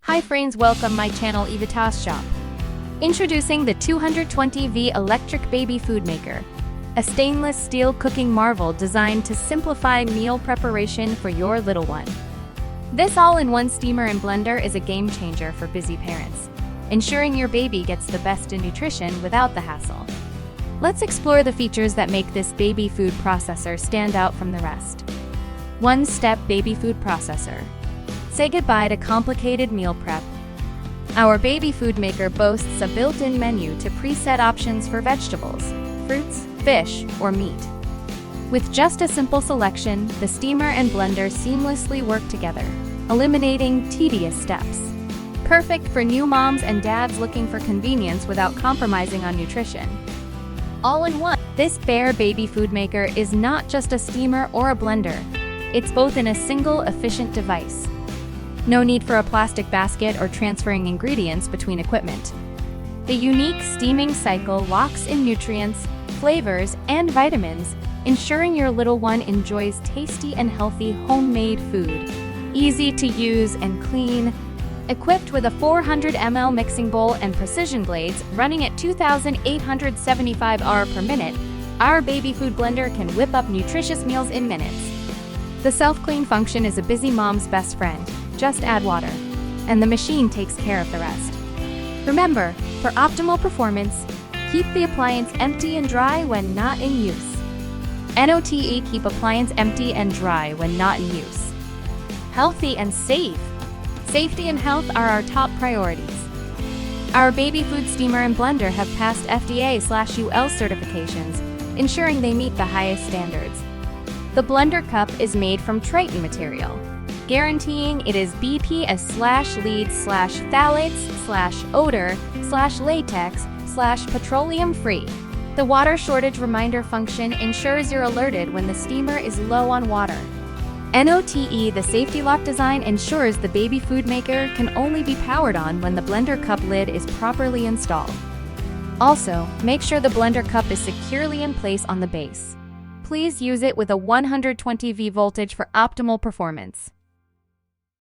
Hi friends, welcome my channel 𝐒𝐔𝐄 shop. Introducing the 220V electric baby food maker, a stainless steel cooking marvel designed to simplify meal preparation for your little one. This all-in-one steamer and blender is a game changer for busy parents, ensuring your baby gets the best in nutrition without the hassle. Let's explore the features that make this baby food processor stand out from the rest. One-step baby food processor. Say goodbye to complicated meal prep. Our baby food maker boasts a built-in menu to preset options for vegetables, fruits, fish, or meat. With just a simple selection, the steamer and blender seamlessly work together, eliminating tedious steps. Perfect for new moms and dads looking for convenience without compromising on nutrition. All in one, this bare baby food maker is not just a steamer or a blender. It's both in a single efficient device. No need for a plastic basket or transferring ingredients between equipment. The unique steaming cycle locks in nutrients, flavors, and vitamins, ensuring your little one enjoys tasty and healthy homemade food. Easy to use and clean. Equipped with a 400 ml mixing bowl and precision blades running at 2,875 R per minute, our baby food blender can whip up nutritious meals in minutes. The self-clean function is a busy mom's best friend. Just add water, and the machine takes care of the rest. Remember, for optimal performance, keep the appliance empty and dry when not in use. NOTE, keep appliance empty and dry when not in use. Healthy and safe. Safety and health are our top priorities. Our baby food steamer and blender have passed FDA/UL certifications, ensuring they meet the highest standards. The blender cup is made from Triton material, guaranteeing it is BPS/lead/phthalates/odor/latex/petroleum free. The water shortage reminder function ensures you're alerted when the steamer is low on water. NOTE, the safety lock design ensures the baby food maker can only be powered on when the blender cup lid is properly installed. Also, make sure the blender cup is securely in place on the base. Please use it with a 120V voltage for optimal performance.